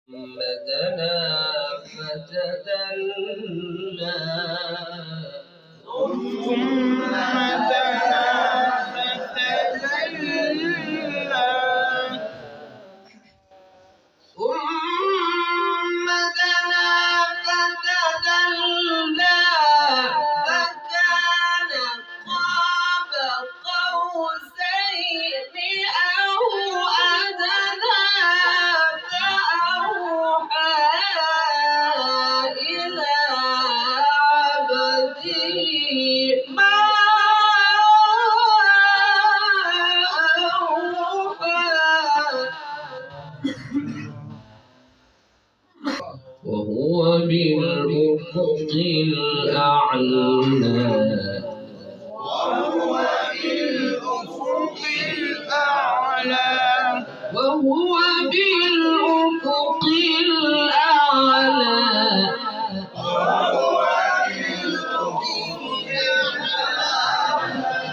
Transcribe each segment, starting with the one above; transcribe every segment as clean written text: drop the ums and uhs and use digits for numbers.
دنا فتدلى ثم دنا فتدلى ثم دنا فتدلى فكان قاب قوسين أو أدنى فأوحى إلى عبده ما وهو بالأفق الأعلى وهو بالأفق الأعلى وهو بالأفق الأعلى وهو بالأفق الأعلى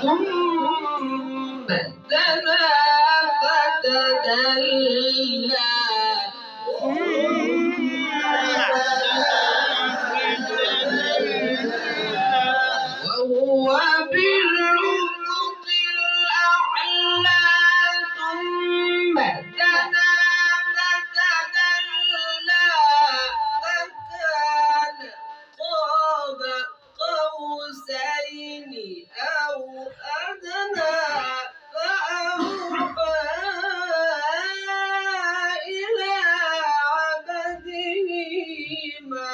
ثم دنا فتدلى وهو بالأفق الأعلى ثم دنا فتدلى فكان قاب قوسين أو أدنى فأوحى إلى عبده ما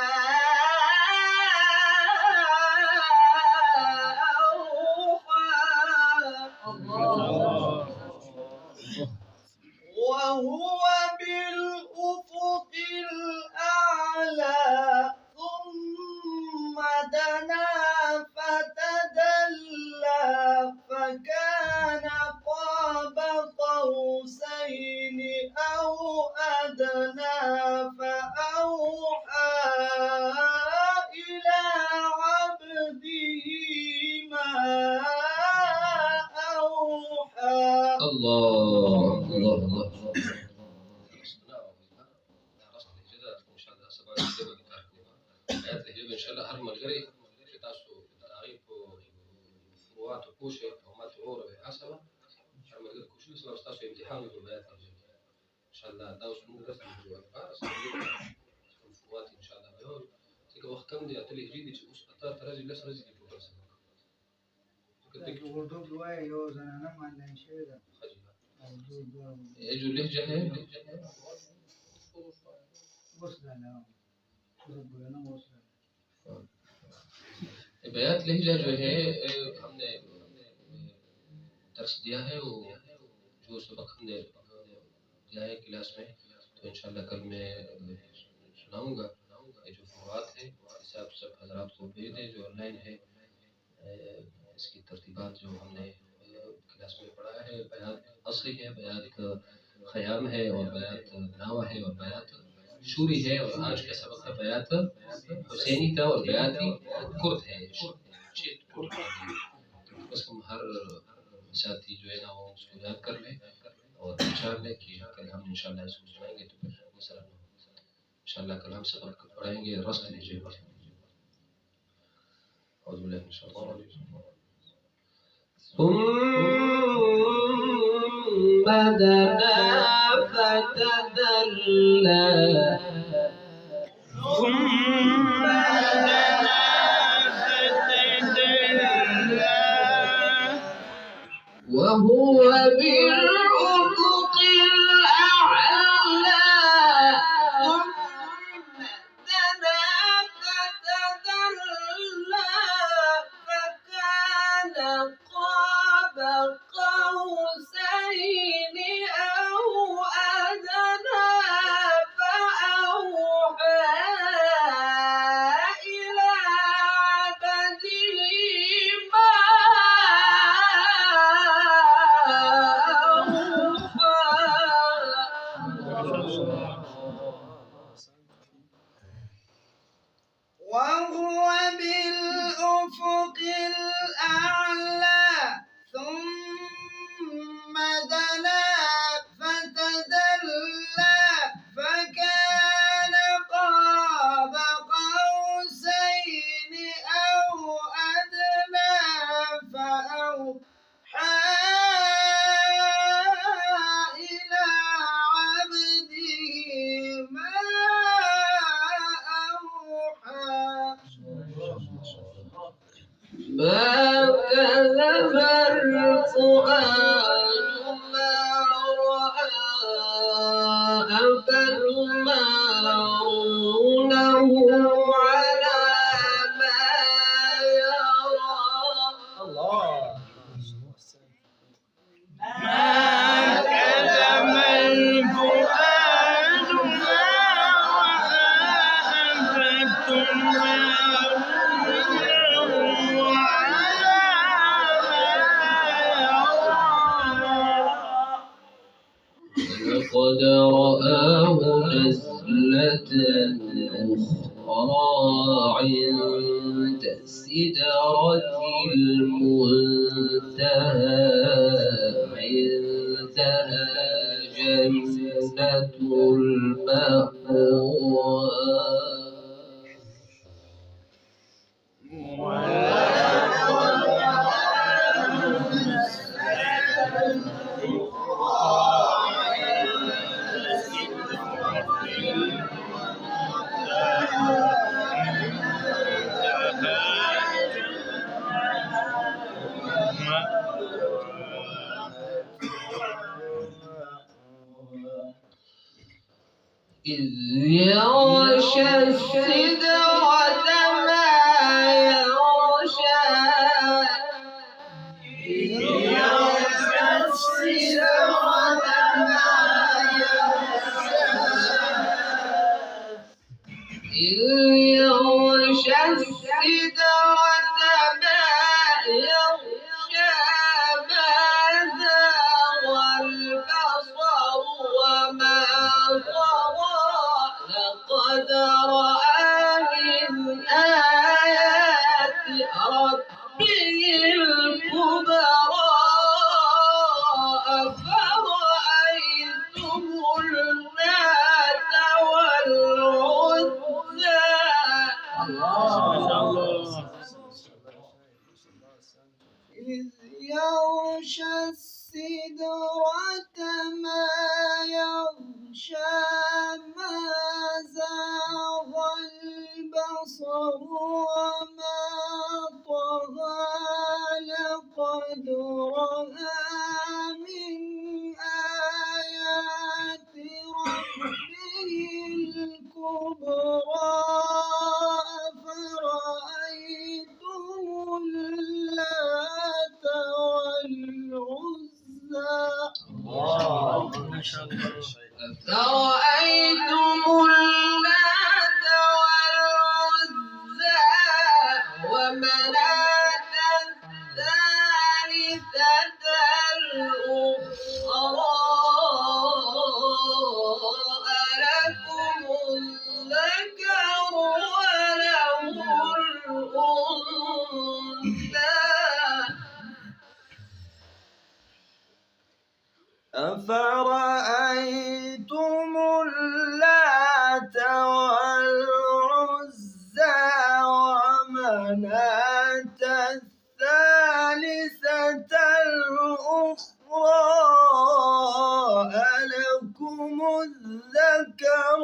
وهو بالأفق الأعلى ثم دنا فتدلى فكان قاب قوسين أو أدنى فأوحى إلى عبده ما أوحى. الله الله الله ان شاء الله هرمل غيري في تاسو تعريف فروات كوشه او ما تعور بحسبه هرمل غير كوشه بس تاسو امتحان وبيات ان شاء الله داوس مو درس الجواب بس فروات ان شاء الله بيقول تيجي وقت كم دي اتلي جديد تشوف اثار تراجع لسه رزق البروفيسور وردو دواي يو زنانا ما نشيل ده يجوا لهجه है بس ده لا ربنا بس बयात लहजा जो है हमने दर्स दिया है वो जो सबक हमने दिया है क्लास में तो इंशाल्लाह कल मैं सुनाऊंगा ये जो फवाद है इसे आप सब हजरात को भेज दें जो ऑनलाइन है इसकी तरतीबात जो हमने क्लास में पढ़ा है बयात असली है बयात ख़याम है और बयात नावा है और बयात शूरी है और आज का सबक का बयात हुसैनी था और बयाती कुर्द है बस हम हर साथी जो है ना वो उसको याद कर ले और इंशाअल्लाह कि कल हम इंशाअल्लाह इसको सुनाएंगे तो फिर मसला इंशाअल्लाह कल हम सबक पढ़ेंगे रस्त लीजिएगा أعوذ بالله من الشيطان الرجيم ثم دنا فتدلى ثم دنا فتدلى وهو بالأفق الأعلى ثم دنا فتدلى فكان قاب قوسين أو أدنى فأوحى ما كذب الفؤاد ما رأى أفتمارونه على ما يرى الله. لقد رآه نزلة أخرى عند سدرة المنتهى عندها جنة المأوى إذ يغشى السدرة ما يغشى إذ يغشى السدرة ما يغشى إذ يغشى السدرة ما يغشى ما زاغ البصر وما لقد رأى من آيات ربه الكبرى أفرأيتم اللات والعزى إذ يغشى السدرة ما يغشى ما زاغ البصر وما طغى لقد رأى من آيات ربه الكبرى أفرأيتم اللات والعزى ما شاء الله. أفرأيتم اللات والعزى ومناة الثالثة الأخرى ألكم الذكر وله الأنثى أفرأيتم اللات والعزى ومناة الثالثة الأخرى ألكم الذكر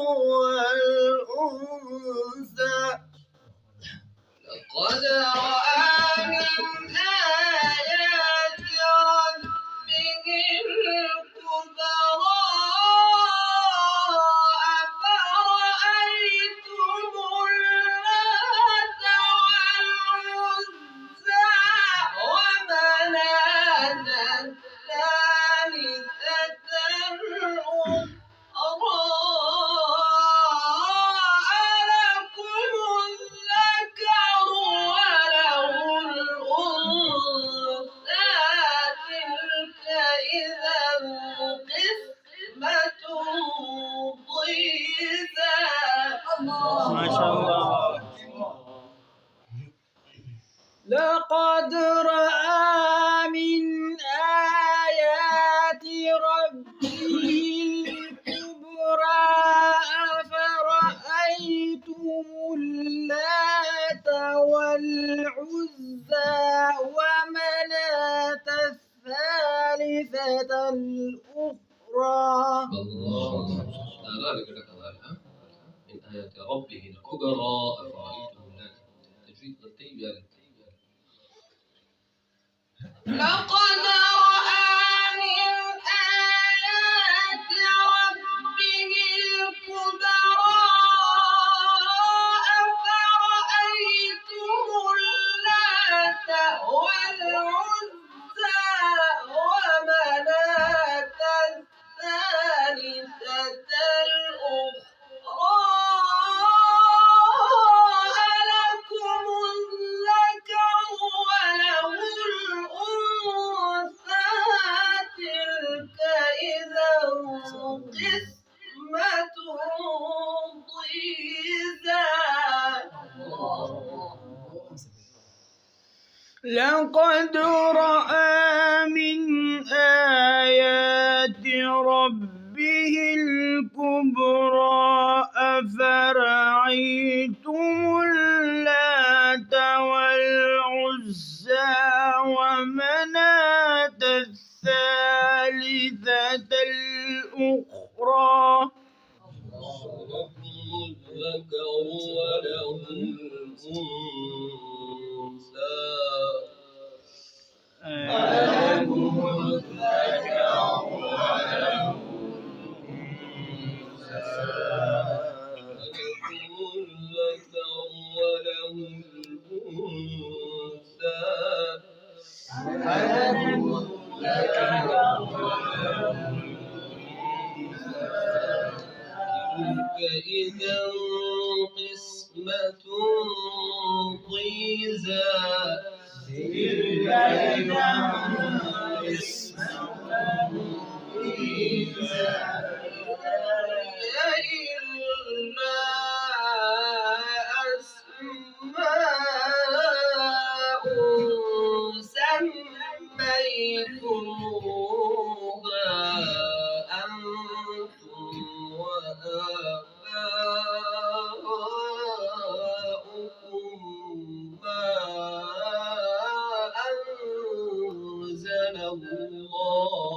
والأنثى لقد رأى من آيات ربه الكبرى أفرأيتم اللات والعزى ومناة الثالثة الأخرى ألكم الذكر وله الأنثى تلك إذا قسمة ضيزى ما شاء الله. لقد رأى من آيات ربه الكبرى أفرأيتم اللات والعزى ومناة الثالثة الأخرى من آيات ربه الكبرى أفرأيتم اللات تجويد الطيب لقد رأى من آيات ربه الكبرى أفرأيتم اللات والعزى ومناة الثالثة الأخرى ألكم الذكر وله الأنثى تلك إذا قسمة ضيزى لقد رأى من آيات ربه الكبرى أفرأيتم اللات والعزى ومناة الثالثة الأخرى الذكر وله الأنثى ألكم الذكر وله تلك إذا قسمة ضيزى إلا أسماء سميتموها أنتم وآباؤكم ما أنزل الله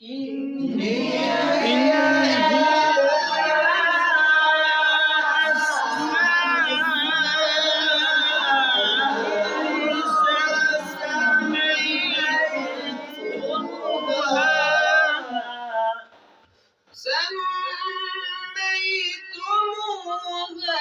إن هي إلا أسماء سميتموها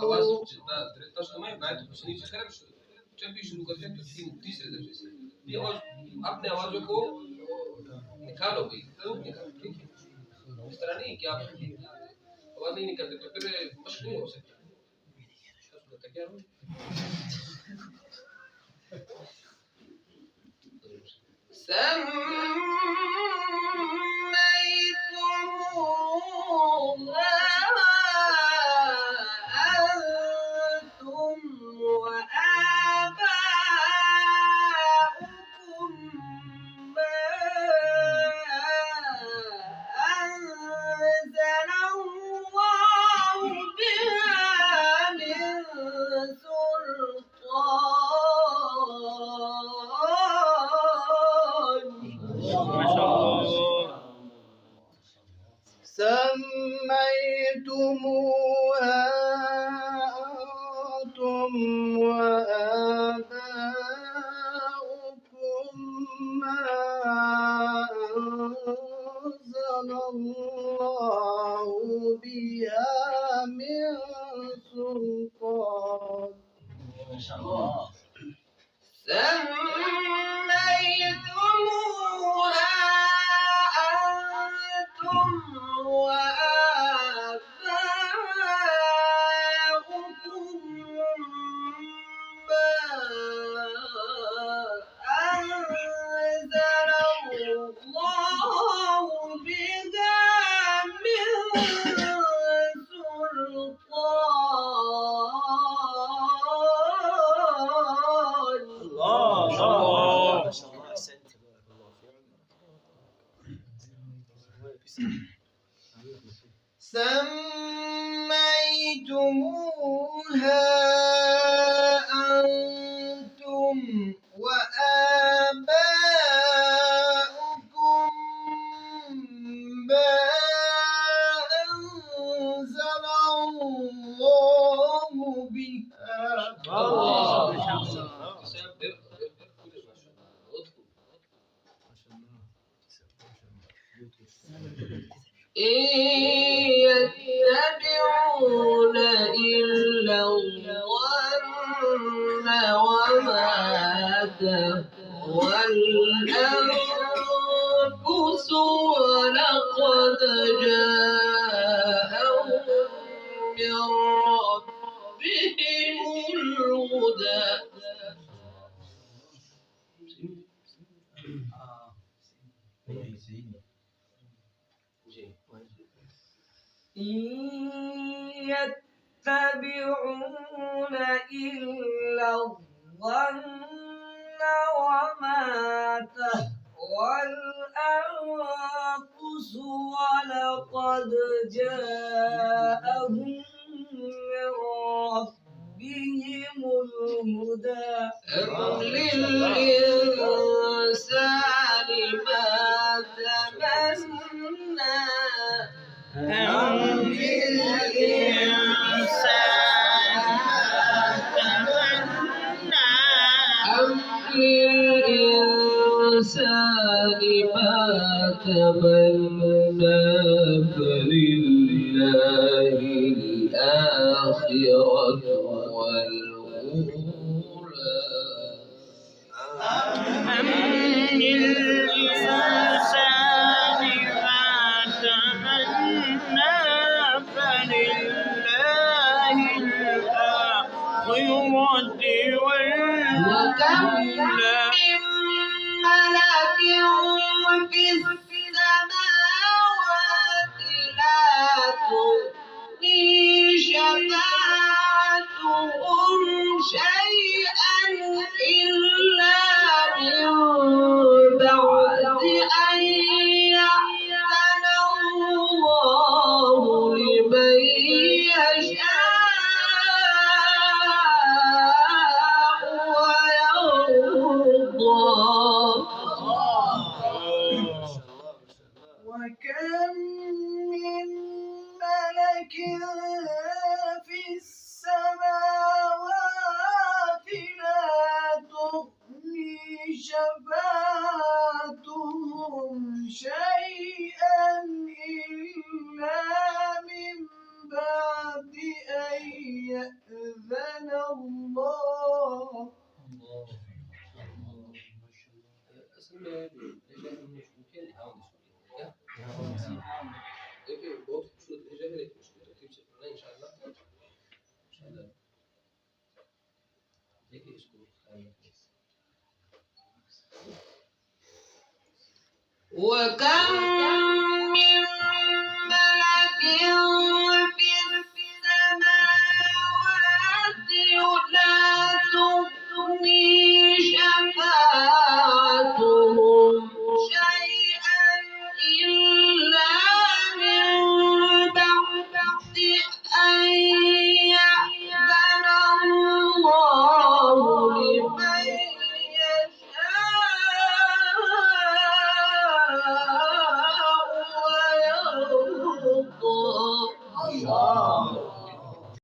आवाज तर्ज में गायब सुनी सकते हैं जब भी शुरू करते हैं तो तीसरे दर्जे से ये और अपने आवाजों को निकालो भाई ठीक है इस तरह नहीं कि आप आवाज नहीं निकालते तो फिर मशक नहीं हो सकता क्या ما شاء الله. سميتموها أنتم وآباؤكم ما أنزل الله بها من سلطان. ما شاء الله أحسنت. بارك الله في عمرك. سميتموها أنتم وآباؤكم ما أنزل الله بها. إن يتبعون إلا الظن وما تهوى الأنفس ولقد جاءهم من ربهم الهدى. إن يتبعون إلا الظن وما تهوى الأنفس ولقد جاءهم من ربهم الهدى. أم للإنسان ما تمنى. أم للإنسان ما تمنى. أم للإنسان ما تمنى فلله الآخرة والأولى. أم للإنسان ما تمنى فلله الآخرة وكم والأولى. من ملك في السماوات لا تغني شفاعتهم شيئا إلا من بعد أن يأذن الله لمن يشاء ويرضى. وكم من ملك في السماوات لا تغني شفاعتهم شيئا إلا من بعد أن يأذن الله. وكم